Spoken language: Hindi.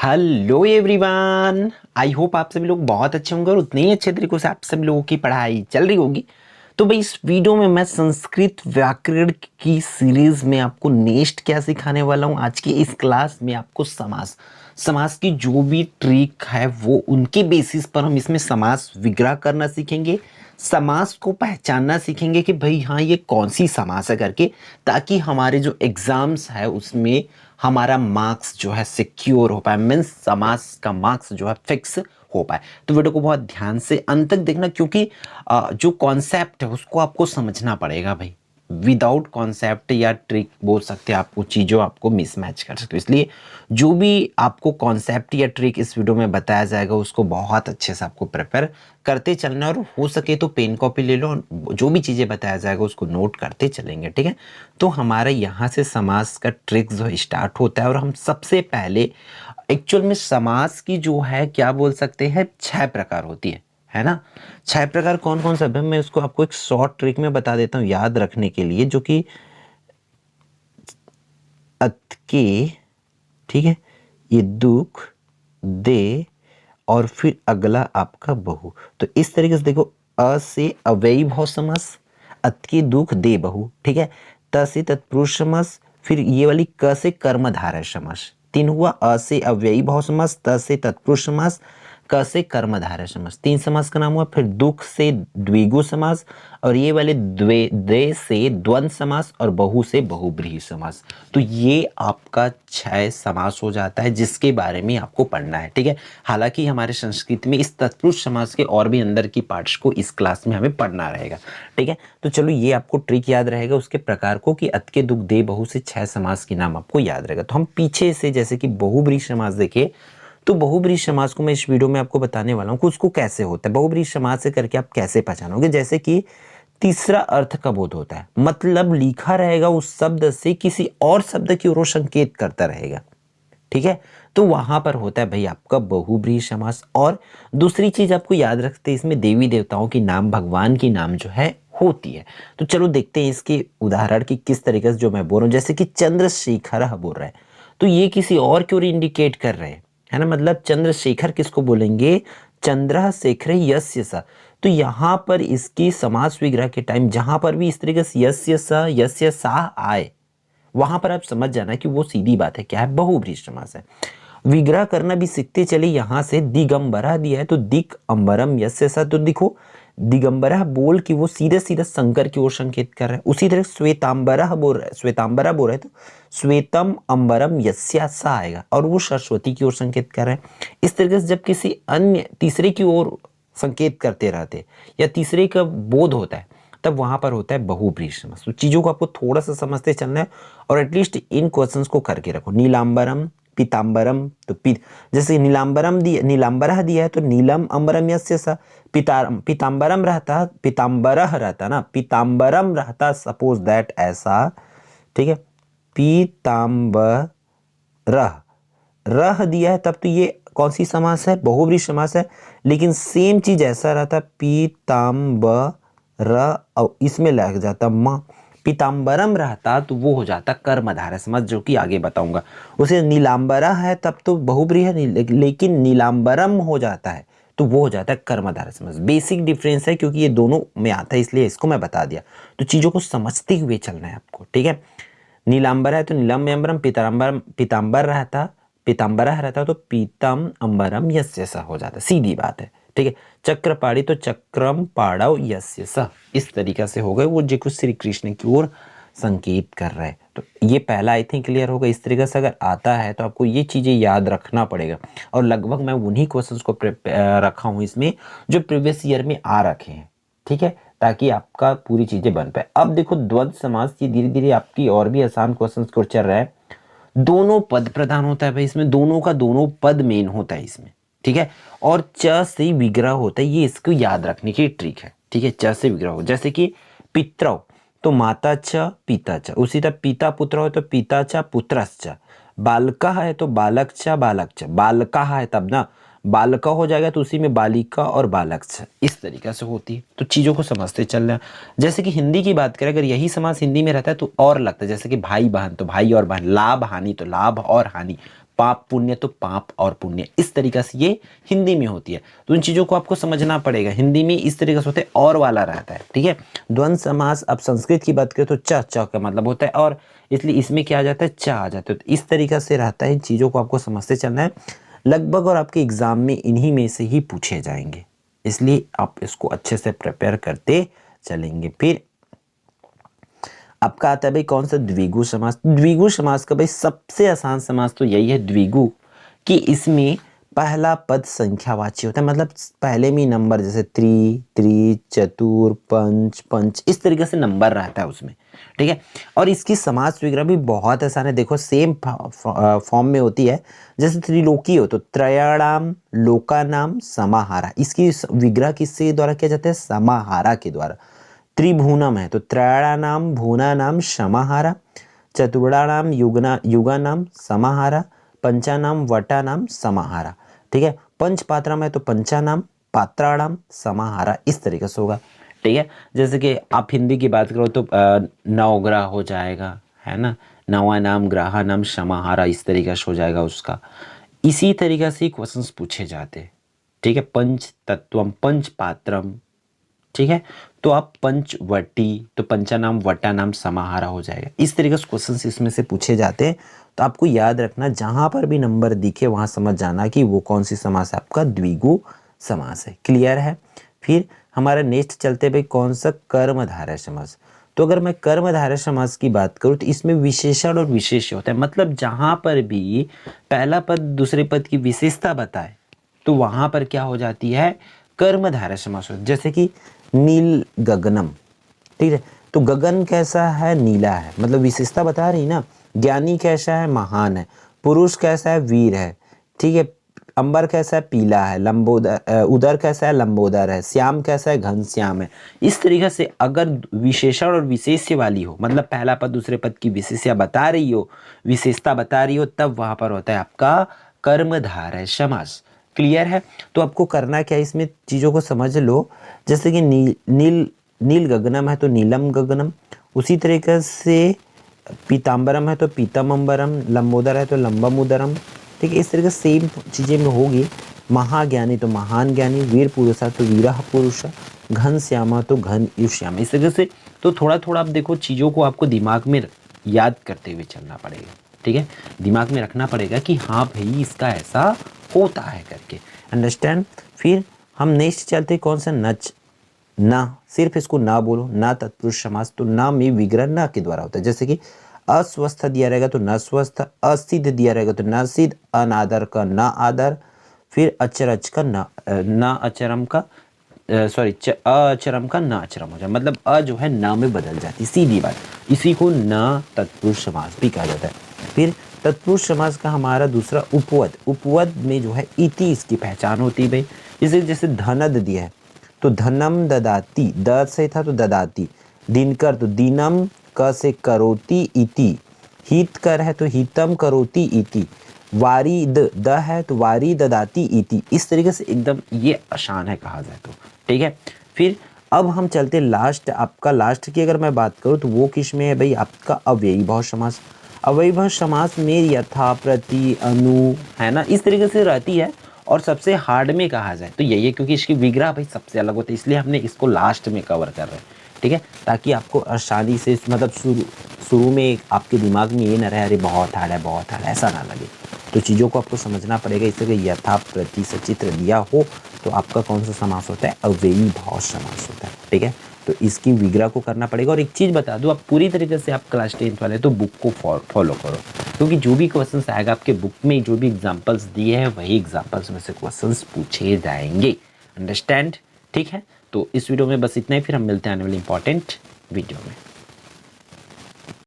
Hello everyone. आई होप आप सभी लोग बहुत अच्छे होंगे और उतने ही अच्छे तरीके से आप सभी लोगों की पढ़ाई चल रही होगी। तो भाई इस वीडियो में मैं संस्कृत व्याकरण की सीरीज में आपको नेक्स्ट क्या सिखाने वाला हूँ। आज की इस क्लास में आपको समास समास की जो भी ट्रिक है वो उनके बेसिस पर हम इसमें समास विग्रह करना सीखेंगे। समास को पहचानना सीखेंगे कि भाई हाँ ये कौन सी समास है करके, ताकि हमारे जो एग्जाम्स है उसमें हमारा मार्क्स जो है सिक्योर हो पाए, मीन्स समास का मार्क्स जो है फिक्स हो पाए। तो वीडियो को बहुत ध्यान से अंत तक देखना, क्योंकि जो कॉन्सेप्ट है उसको आपको समझना पड़ेगा भाई। विदाउट कॉन्सेप्ट या ट्रिक बोल सकते हैं आपको चीज़ों आपको मिसमैच कर सकते हो। इसलिए जो भी आपको कॉन्सेप्ट या ट्रिक इस वीडियो में बताया जाएगा उसको बहुत अच्छे से आपको प्रिपेयर करते चलना, और हो सके तो पेन कॉपी ले लो और जो भी चीज़ें बताया जाएगा उसको नोट करते चलेंगे, ठीक है। तो हमारा यहाँ से समास का ट्रिक जो स्टार्ट होता है, और हम सबसे पहले एक्चुअल में समास की जो है क्या बोल सकते हैं 6 प्रकार होती है ना। 6 प्रकार कौन कौन सा है मैं इसको आपको एक शॉर्ट ट्रिक में बता देता हूँ याद रखने के लिए, जो कि अतके, ठीक है, ये दुख दे और फिर अगला आपका बहु। तो इस तरीके से देखो, अ से अव्ययी भाव समास, अत के दुख दे बहु, ठीक है। त से तत्पुरुष समास, फिर ये वाली क से कर्मधारय समास। 3 हुआ, अ से अव्ययी भाव समास, त से तत्पुरुष समास, क से कर्मधारय समास। 3 समास का नाम हुआ। फिर दुख से द्विगु समास, और ये वाले दे से द्वंद्व समास, और बहु से बहुब्रीहि समास। तो ये आपका 6 समास हो जाता है जिसके बारे में आपको पढ़ना है, ठीक है। हालांकि हमारे संस्कृत में इस तत्पुरुष समास के और भी अंदर की पार्ट्स को इस क्लास में हमें पढ़ना रहेगा, ठीक है। तो चलो ये आपको ट्रिक याद रहेगा उसके प्रकार को, कि अत के दुख दे बहु से 6 समास के नाम आपको याद रहेगा। तो हम पीछे से जैसे कि बहुब्रीहि समास देखे, तो बहुब्रीहि समास को मैं इस वीडियो में आपको बताने वाला हूँ कि उसको कैसे होता है, बहुब्रीहि समास से करके आप कैसे पहचानोगे। जैसे कि तीसरा अर्थ का बोध होता है, मतलब लिखा रहेगा उस शब्द से किसी और शब्द की ओर वो संकेत करता रहेगा, ठीक है। तो वहां पर होता है भाई आपका बहुब्रीहि समास। और दूसरी चीज आपको याद रखते हैं, इसमें देवी देवताओं की नाम, भगवान की नाम जो है होती है। तो चलो देखते हैं इसके उदाहरण की किस तरीके से जो मैं बोल रहा हूँ। जैसे कि चंद्रशेखर बोल रहा है, तो ये किसी और की ओर इंडिकेट कर रहे हैं, है ना। मतलब चंद्रशेखर किसको बोलेंगे, चंद्रशेखर यस्य स। तो यहां पर इसकी समास विग्रह के टाइम जहां पर भी इस तरीके से यस्य स यस्य सा आए, वहां पर आप समझ जाना कि वो सीधी बात है, क्या है, बहुब्रीहि समास है। विग्रह करना भी सीखते चले। यहां से दिगंबरा दिया है, तो दिक अंबरम यस्य स। तो देखो दिगंबरा बोल कि वो सीधे सीधे शंकर की ओर संकेत कर रहा है। उसी तरह श्वेतांबरा बोल रहा है, श्वेतांबरा बोल रहा है तो श्वेतम अंबरम यस्या सा आएगा, और वो सरस्वती की ओर संकेत कर रहा है। इस तरीके से जब किसी अन्य तीसरे की ओर संकेत करते रहते या तीसरे का बोध होता है, तब वहां पर होता है बहुब्रीहि समास। तो चीजों को आपको थोड़ा सा समझते चलना है, और एटलीस्ट इन क्वेश्चंस को करके रखो। नीलांबरम पीतांबरम, तो जैसे नीलांबरम दिया, नीलांबरः दिया है तो नीलम अंबरम यस्य स। पीतांबरम रहता, पीतांबरः रहता ना, पीतांबरम रहता सपोज दैट ऐसा, ठीक है। पीतांबरः रह दिया है तब तो ये कौन सी समास है, बहुब्रीहि समास है। लेकिन सेम चीज ऐसा रहता पीतांबर, और इसमें लग जाता म, पीतांबरम रहता तो वो हो जाता कर्मधारय समास, जो कि आगे बताऊंगा। उसे नीलांबरा है तब तो बहुब्रीहि है, लेकिन नीलांबरम हो जाता है तो वो हो जाता है कर्मधारय समास। बेसिक डिफरेंस है, क्योंकि ये दोनों में आता है इसलिए इसको मैं बता दिया। तो चीजों को समझते हुए चलना है आपको, ठीक है। नीलांबर है तो नीलम अंबरम, पीतांबरम पीतांबर रहता, पीतांबरा रहता तो पीतम अंबरम यस्य स हो जाता, सीधी बात है, ठीक है। चक्रपाणी तो चक्रम पाड़व यस्य स। इस तरीका से हो गए वो जो कुछ श्री कृष्ण की ओर संकेत कर रहे हैं। तो ये पहला आई थिंक क्लियर होगा। इस तरीके से अगर आता है तो आपको ये चीजें याद रखना पड़ेगा, और लगभग मैं उन्हीं क्वेश्चंस को रखा हूं इसमें जो प्रीवियस ईयर में आ रखे हैं, ठीक है, ताकि आपका पूरी चीजें बन पाए। अब देखो द्वंद्व समास, ये धीरे धीरे आपकी और भी आसान क्वेश्चंस को चल रहा है। दोनों पद प्रधान होता है भाई इसमें, दोनों का दोनों पद मेन होता है इसमें, ठीक है। और च से विग्रह होता है, ये इसको याद रखने की ट्रिक है, ठीक है। च से विग्रह हो, जैसे कि पितरौ तो माता च पिता च, उसी तरह पिता पुत्र हो तो पिता च पुत्रश्च, बालका है तो बालक च बालक च, बालका है तब ना बालका हो जाएगा तो उसी में बालिका और बालक च, इस तरीके से होती है। तो चीजों को समझते चल रहे हैं। जैसे कि हिंदी की बात करें, अगर यही समास हिंदी में रहता है तो और लगता है, जैसे कि भाई बहन तो भाई और बहन, लाभ हानि तो लाभ और हानि, पाप पुण्य तो पाप और पुण्य, इस तरीके से ये हिंदी में होती है। तो इन चीज़ों को आपको समझना पड़ेगा। हिंदी में इस तरीके से होते हैं और वाला रहता है, ठीक है। द्वंद्व समास, अब संस्कृत की बात करें तो च का मतलब होता है और, इसलिए इसमें क्या आ जाता है, चा आ जाता है। तो इस तरीके से रहता है, इन चीज़ों को आपको समझते चलना है लगभग, और आपके एग्जाम में इन्हीं में से ही पूछे जाएंगे, इसलिए आप इसको अच्छे से प्रिपेयर करते चलेंगे। फिर आपका आता है भाई कौन सा, द्विगु समास। द्विगु समास का भाई सबसे आसान समास तो यही है द्विगु, कि इसमें पहला पद संख्यावाची होता है, मतलब पहले में नंबर, जैसे त्रि, चतुर, पंच, पंच, इस तरीके से नंबर रहता है उसमें, ठीक है। और इसकी समास विग्रह भी बहुत आसान है, देखो सेम फॉर्म में होती है। जैसे त्रिलोकी हो तो त्रयाणाम लोकानाम समाहारा, इसकी विग्रह किसके द्वारा किया जाता है, समाहारा के द्वारा। त्रिभुवनम है तो त्रयाणाम भुवनानाम समाहारा, चतुर्णाम युगानाम समाहारा, पंचानाम वटानाम समाहारा, ठीक है। पंच पात्रम है तो पंचानाम पात्राणाम समाहारा, इस तरीके से होगा, ठीक है। जैसे कि आप हिंदी की बात करो तो नवग्रह हो जाएगा, है ना, नवानाम ग्रहानाम समाहारा, इस तरीके से हो जाएगा उसका। इसी तरीके से क्वेश्चंस पूछे जाते, ठीक है। पंच तत्वम, पंच पात्रम, ठीक है। तो आप पंचवटी तो पंचानाम वटानाम समाहारा हो जाएगा। इस तरीके से क्वेश्चंस इसमें से पूछे जाते हैं। तो आपको याद रखना, जहां पर भी नंबर दिखे वहां समझ जाना कि वो कौन सी समास है, आपका द्विगु समास है। क्लियर है। फिर हमारा नेक्स्ट चलते भाई कौन सा, कर्मधारय समास। तो अगर मैं कर्मधारय समास की बात करूं तो इसमें विशेषण और विशेष्य होता है, मतलब जहां पर भी पहला पद दूसरे पद की विशेषता बताए तो वहां पर क्या हो जाती है, कर्मधारय समास। जैसे कि नील गगनम, ठीक है। तो गगन कैसा है, नीला है, मतलब विशेषता बता रही ना। ज्ञानी कैसा है, महान है। पुरुष कैसा है, वीर है, ठीक है। अंबर कैसा है, पीला है। लंबोदर, उदर कैसा है, लंबोदर है। श्याम कैसा है, घनश्याम है। इस तरीके से अगर विशेषण और विशेष्य वाली हो, मतलब पहला पद दूसरे पद की विशेषता बता रही हो, विशेषता बता रही हो, तब वहां पर होता है आपका कर्मधारय समास। क्लियर है। तो आपको करना क्या है, इसमें चीज़ों को समझ लो। जैसे कि नील गगनम है तो नीलम गगनम, उसी तरीके से पीताम्बरम है तो पीतमंबरम, लंबोदर है तो लंबम उदरम, ठीक है। इस तरीके से सेम चीज़ें में होगी। महाज्ञानी तो महान ज्ञानी, वीर पुरुष है तो वीरा पुरुष, घन श्यामा तो घन युष्याम, इस तरीके से। तो थोड़ा थोड़ा आप देखो, चीज़ों को आपको दिमाग में याद करते हुए चलना पड़ेगा, ठीक है। दिमाग में रखना पड़ेगा कि हाँ भाई इसका ऐसा होता है करके, अंडरस्टैंड। फिर हम नेक्स्ट चलते कौन सा, नच, ना, सिर्फ इसको ना बोलो, ना तत्पुरुष समास। तो ना में विग्रह ना के द्वारा होता है। जैसे कि अस्वस्थ दिया रहेगा तो न स्वस्थ, असिद्ध दिया रहेगा तो न सिद्ध, अनादर का ना आदर, फिर अचरज का ना अचरम का अचरम का ना अचरम हो जाए, मतलब अ जो है ना में बदल जाती, सीधी बात। इसी को न तत्पुरुष समास भी कहा जाता है। फिर तत्पुरुष समास का हमारा दूसरा उपवद में जो है इति इसकी पहचान होती है भाई। जैसे धनद दिया है तो धनम ददाती, द से था तो ददाती। दिनकर तो दीनम, क से करोति इति। हितकर है तो हितम करोति इति। वारिद, द है तो वारी ददाती इति। इस तरीके से एकदम ये आसान है कहा जाए तो, ठीक है। फिर अब हम चलते लास्ट, आपका लास्ट की अगर मैं बात करूँ तो वो किस में है भाई, आपका अव्ययी भाव समास। अव्ययी भाव समास में यथा, प्रति, अनु, है ना, इस तरीके से रहती है। और सबसे हार्ड में कहा जाए तो यही है, क्योंकि इसकी विग्रह भाई सबसे अलग होती है, इसलिए हमने इसको लास्ट में कवर कर रहे हैं, ठीक है। ताकि आपको आसानी से, मतलब शुरू में आपके दिमाग में ये ना रहे अरे बहुत हार्ड है बहुत हार्ड है, ऐसा ना लगे। तो चीज़ों को आपको समझना पड़ेगा। इस तरह यथा, प्रति, सचित्र दिया हो तो आपका कौन सा समास होता है, अव्ययी भाव समास होता है, ठीक है। तो इसकी विग्रह को करना पड़ेगा। और एक चीज़ बता दूं, आप पूरी तरीके से, आप क्लास 10th वाले तो बुक को फॉलो करो, क्योंकि जो भी क्वेश्चंस आएगा आपके बुक में, जो भी एग्जांपल्स दिए हैं वही एग्जांपल्स में से क्वेश्चंस पूछे जाएंगे, अंडरस्टैंड, ठीक है। तो इस वीडियो में बस इतना ही, फिर हम मिलते हैं आने वाली इंपॉर्टेंट वीडियो में।